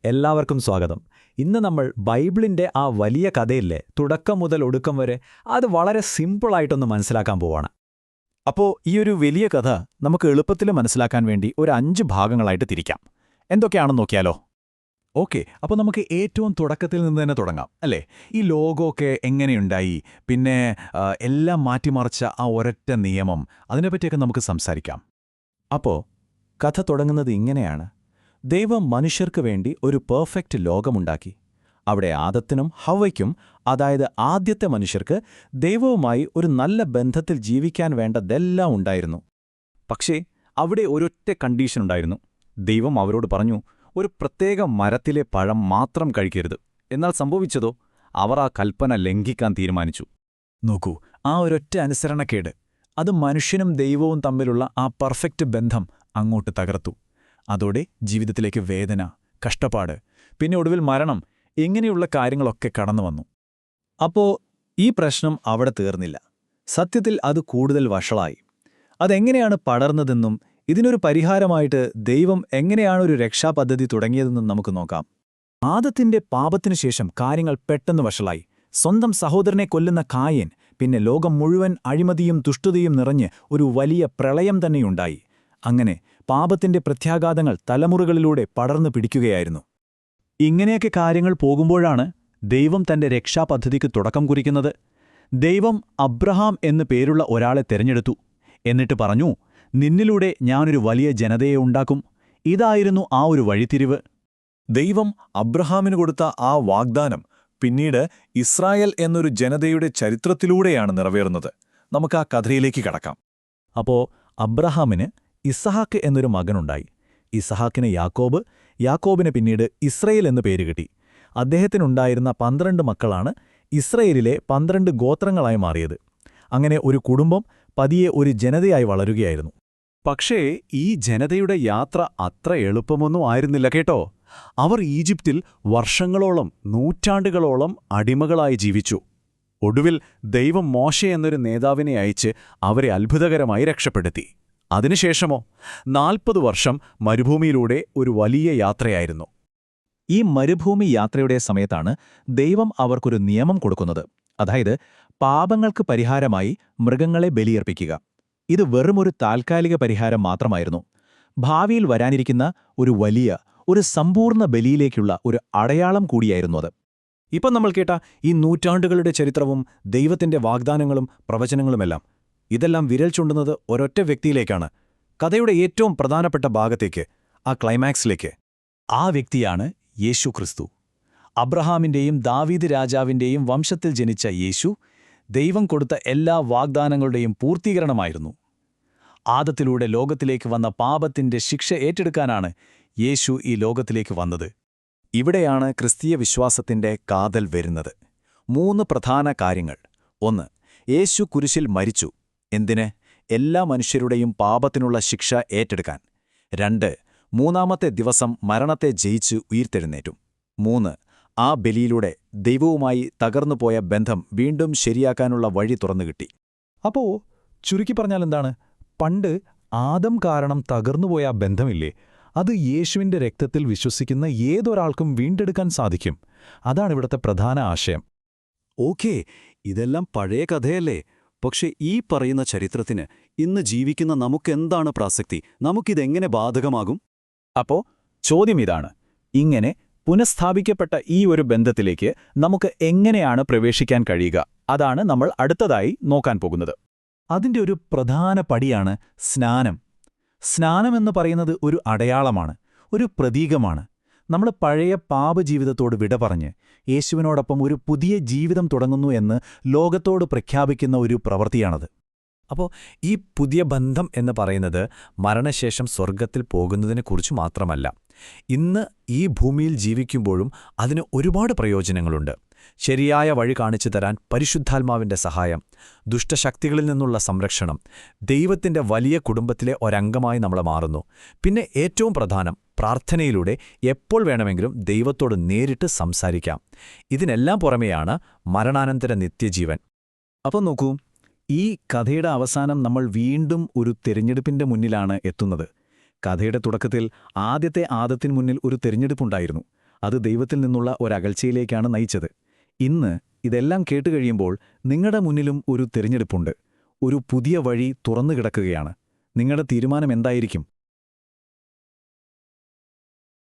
എല്ലാവർക്കും സ്വാഗതം. ഇന്ന് നമ്മൾ ബൈബിളിൻ്റെ ആ വലിയ കഥയില്ലേ, തുടക്കം മുതൽ ഒടുക്കം വരെ, അത് വളരെ സിമ്പിളായിട്ടൊന്ന് മനസ്സിലാക്കാൻ പോവാണ്. അപ്പോൾ ഈ ഒരു വലിയ കഥ നമുക്ക് എളുപ്പത്തിൽ മനസ്സിലാക്കാൻ വേണ്ടി ഒരു 5 ഭാഗങ്ങളായിട്ട് തിരിക്കാം. എന്തൊക്കെയാണെന്ന് നോക്കിയാലോ? ഓക്കെ, അപ്പോൾ നമുക്ക് ഏറ്റവും തുടക്കത്തിൽ നിന്ന് തന്നെ തുടങ്ങാം, അല്ലേ? ഈ ലോകമൊക്കെ എങ്ങനെയുണ്ടായി, പിന്നെ എല്ലാം മാറ്റിമറിച്ച ആ ഒരൊറ്റ നിയമം, അതിനെപ്പറ്റിയൊക്കെ നമുക്ക് സംസാരിക്കാം. അപ്പോൾ കഥ തുടങ്ങുന്നത് ഇങ്ങനെയാണ്. ദൈവം മനുഷ്യർക്ക് വേണ്ടി ഒരു പെർഫെക്റ്റ് ലോകമുണ്ടാക്കി. അവിടെ ആദത്തിനും ഹവ്വയ്ക്കും, അതായത് ആദ്യത്തെ മനുഷ്യർക്ക്, ദൈവവുമായി ഒരു നല്ല ബന്ധത്തിൽ ജീവിക്കാൻ വേണ്ടതെല്ലാം ഉണ്ടായിരുന്നു. പക്ഷേ അവിടെ ഒരൊറ്റ കണ്ടീഷൻ ഉണ്ടായിരുന്നു. ദൈവം അവരോട് പറഞ്ഞു, ഒരു പ്രത്യേക മരത്തിലെ പഴം മാത്രം കഴിക്കരുത്. എന്നാൽ സംഭവിച്ചതോ, അവർ ആ കൽപ്പന ലംഘിക്കാൻ തീരുമാനിച്ചു. നോക്കൂ, ആ ഒരൊറ്റ അനുസരണക്കേട്, അത് മനുഷ്യനും ദൈവവും തമ്മിലുള്ള ആ പെർഫെക്റ്റ് ബന്ധം അങ്ങോട്ട് തകർത്തു. അതോടെ ജീവിതത്തിലേക്ക് വേദന, കഷ്ടപ്പാട്, പിന്നെ ഒടുവിൽ മരണം, ഇങ്ങനെയുള്ള കാര്യങ്ങളൊക്കെ കടന്നുവന്നു. അപ്പോൾ ഈ പ്രശ്നം അവിടെ തീർന്നില്ല. സത്യത്തിൽ അത് കൂടുതൽ വഷളായി. അതെങ്ങനെയാണ് പടർന്നതെന്നും ഇതിനൊരു പരിഹാരമായിട്ട് ദൈവം എങ്ങനെയാണ് ഒരു രക്ഷാപദ്ധതി തുടങ്ങിയതെന്നും നമുക്ക് നോക്കാം. ആദത്തിന്റെ പാപത്തിനു ശേഷം കാര്യങ്ങൾ പെട്ടെന്ന് വഷളായി. സ്വന്തം സഹോദരനെ കൊല്ലുന്ന കായൻ, പിന്നെ ലോകം മുഴുവൻ അഴിമതിയും ദുഷ്ടതയും നിറഞ്ഞ് ഒരു വലിയ പ്രളയം തന്നെയുണ്ടായി. അങ്ങനെ പാപത്തിന്റെ പ്രത്യാഘാതങ്ങൾ തലമുറകളിലൂടെ പടർന്നു പിടിക്കുകയായിരുന്നു. ഇങ്ങനെയൊക്കെ കാര്യങ്ങൾ പോകുമ്പോഴാണ് ദൈവം തന്റെ രക്ഷാപദ്ധതിക്ക് തുടക്കം കുറിക്കുന്നത്. ദൈവം അബ്രഹാം എന്നു പേരുള്ള ഒരാളെ തിരഞ്ഞെടുത്തു. എന്നിട്ട് പറഞ്ഞു, നിന്നിലൂടെ ഞാനൊരു വലിയ ജനതയെ ഉണ്ടാക്കും. ഇതായിരുന്നു ആ ഒരു വഴിത്തിരിവ്. ദൈവം അബ്രഹാമിന് കൊടുത്ത ആ വാഗ്ദാനം പിന്നീട് ഇസ്രായേൽ എന്നൊരു ജനതയുടെ ചരിത്രത്തിലൂടെയാണ് നിറവേറുന്നത്. നമുക്ക് ആ കഥയിലേക്ക് കടക്കാം. അപ്പോൾ അബ്രഹാമിന് ഇസഹാക്ക് എന്നൊരു മകനുണ്ടായി. ഇസഹാക്കിന് യാക്കോബ്, യാക്കോബിന് പിന്നീട് ഇസ്രയേൽ എന്ന് പേര് കിട്ടി. അദ്ദേഹത്തിനുണ്ടായിരുന്ന 12 മക്കളാണ് ഇസ്രയേലിലെ 12 ഗോത്രങ്ങളായി മാറിയത്. അങ്ങനെ ഒരു കുടുംബം പതിയെ ഒരു ജനതയായി വളരുകയായിരുന്നു. പക്ഷേ ഈ ജനതയുടെ യാത്ര അത്ര എളുപ്പമൊന്നും ആയിരുന്നില്ല കേട്ടോ. അവർ ഈജിപ്തിൽ വർഷങ്ങളോളം, നൂറ്റാണ്ടുകളോളം അടിമകളായി ജീവിച്ചു. ഒടുവിൽ ദൈവം മോശെ എന്നൊരു നേതാവിനെ അയച്ച് അവരെ അത്ഭുതകരമായി രക്ഷപ്പെടുത്തി. അതിനുശേഷമോ 40 വർഷം മരുഭൂമിയിലൂടെ ഒരു വലിയ യാത്രയായിരുന്നു. ഈ മരുഭൂമി യാത്രയുടെ സമയത്താണ് ദൈവം അവർക്കൊരു നിയമം കൊടുക്കുന്നത്. അതായത് പാപങ്ങൾക്ക് പരിഹാരമായി മൃഗങ്ങളെ ബലിയർപ്പിക്കുക. ഇത് വെറുമൊരു താൽക്കാലിക പരിഹാരം മാത്രമായിരുന്നു. ഭാവിയിൽ വരാനിരിക്കുന്ന ഒരു സമ്പൂർണ്ണ ബലിയിലേക്കുള്ള ഒരു അടയാളം കൂടിയായിരുന്നു അത്. ഇപ്പം നമ്മൾ കേട്ട ഈ നൂറ്റാണ്ടുകളുടെ ചരിത്രവും ദൈവത്തിന്റെ വാഗ്ദാനങ്ങളും പ്രവചനങ്ങളുമെല്ലാം, ഇതെല്ലാം വിരൽ ചൂണ്ടുന്നത് ഒരൊറ്റ വ്യക്തിയിലേക്കാണ്. കഥയുടെ ഏറ്റവും പ്രധാനപ്പെട്ട ഭാഗത്തേക്ക്, ആ ക്ലൈമാക്സിലേക്ക്. ആ വ്യക്തിയാണ് യേശു ക്രിസ്തു. അബ്രഹാമിന്റെയും ദാവീദ് രാജാവിന്റെയും വംശത്തിൽ ജനിച്ച യേശു ദൈവം കൊടുത്ത എല്ലാ വാഗ്ദാനങ്ങളുടെയും പൂർത്തീകരണമായിരുന്നു. ആദത്തിലൂടെ ലോകത്തിലേക്ക് വന്ന പാപത്തിന്റെ ശിക്ഷ ഏറ്റെടുക്കാനാണ് യേശു ഈ ലോകത്തിലേക്ക് വന്നത്. ഇവിടെയാണ് ക്രിസ്തീയ വിശ്വാസത്തിന്റെ കാതൽ വരുന്നത്. 3 പ്രധാന കാര്യങ്ങൾ. 1. യേശു കുരിശിൽ മരിച്ചു. എന്തിന്? എല്ലാ മനുഷ്യരുടെയും പാപത്തിനുള്ള ശിക്ഷ ഏറ്റെടുക്കാൻ. 2. മൂന്നാമത്തെ ദിവസം മരണത്തെ ജയിച്ച് ഉയിർത്തെഴുന്നേറ്റു. 3. ആ ബലിയിലൂടെ ദൈവവുമായി തകർന്നുപോയ ബന്ധം വീണ്ടും ശരിയാക്കാനുള്ള വഴി തുറന്നുകിട്ടി. അപ്പോ ചുരുക്കി പറഞ്ഞാൽ എന്താണ്? പണ്ട് ആദം കാരണം തകർന്നുപോയ ആ ബന്ധമില്ലേ, അത് യേശുവിന്റെ രക്തത്തിൽ വിശ്വസിക്കുന്ന ഏതൊരാൾക്കും വീണ്ടെടുക്കാൻ സാധിക്കും. അതാണിവിടുത്തെ പ്രധാന ആശയം. ഓക്കേ, ഇതെല്ലാം പഴയ കഥയല്ലേ? പക്ഷെ ഈ പറയുന്ന ചരിത്രത്തിന് ഇന്ന് ജീവിക്കുന്ന നമുക്കെന്താണ് പ്രസക്തി? നമുക്കിതെങ്ങനെ ബാധകമാകും? അപ്പോൾ ചോദ്യം ഇതാണ്: ഇങ്ങനെ പുനഃസ്ഥാപിക്കപ്പെട്ട ഈ ഒരു ബന്ധത്തിലേക്ക് നമുക്ക് എങ്ങനെയാണ് പ്രവേശിക്കാൻ കഴിയുക? അതാണ് നമ്മൾ അടുത്തതായി നോക്കാൻ പോകുന്നത്. അതിൻ്റെ ഒരു പ്രധാന പടിയാണ് സ്നാനം. സ്നാനമെന്ന് പറയുന്നത് ഒരു അടയാളമാണ്, ഒരു പ്രതീകമാണ്. നമ്മൾ പഴയ പാപജീവിതത്തോട് വിട പറഞ്ഞ് യേശുവിനോടൊപ്പം ഒരു പുതിയ ജീവിതം തുടങ്ങുന്നു എന്ന് ലോകത്തോട് പ്രഖ്യാപിക്കുന്ന ഒരു പ്രവൃത്തിയാണത്. അപ്പോൾ ഈ പുതിയ ബന്ധം എന്ന് പറയുന്നത് മരണശേഷം സ്വർഗ്ഗത്തിൽ പോകുന്നതിനെക്കുറിച്ച് മാത്രമല്ല. ഇന്ന് ഈ ഭൂമിയിൽ ജീവിക്കുമ്പോഴും അതിന് ഒരുപാട് പ്രയോജനങ്ങളുണ്ട്. ശരിയായ വഴി കാണിച്ചു തരാൻ പരിശുദ്ധാത്മാവിന്റെ സഹായം, ദുഷ്ടശക്തികളിൽ നിന്നുള്ള സംരക്ഷണം, ദൈവത്തിന്റെ വലിയ കുടുംബത്തിലെ ഒരംഗമായി നമ്മൾ മാറുന്നു. പിന്നെ ഏറ്റവും പ്രധാനം, പ്രാർത്ഥനയിലൂടെ എപ്പോൾ വേണമെങ്കിലും ദൈവത്തോട് നേരിട്ട് സംസാരിക്കാം. ഇതിനെല്ലാം പുറമെയാണ് മരണാനന്തര നിത്യജീവൻ. അപ്പോൾ നോക്കൂ, ഈ കഥയുടെ അവസാനം നമ്മൾ വീണ്ടും ഒരു തിരഞ്ഞെടുപ്പിന്റെ മുന്നിലാണ് എത്തുന്നത്. കഥയുടെ തുടക്കത്തിൽ ആദ്യത്തെ ആദത്തിനു മുന്നിൽ ഒരു തിരഞ്ഞെടുപ്പുണ്ടായിരുന്നു. അത് ദൈവത്തിൽ നിന്നുള്ള ഒരകൽച്ചയിലേക്കാണ് നയിച്ചത്. ഇന്ന് ഇതെല്ലാം കേട്ടുകഴിയുമ്പോൾ നിങ്ങളുടെ മുന്നിലും ഒരു തിരഞ്ഞെടുപ്പുണ്ട്. ഒരു പുതിയ വഴി തുറന്നു കിടക്കുകയാണ്. നിങ്ങളുടെ തീരുമാനം എന്തായിരിക്കും?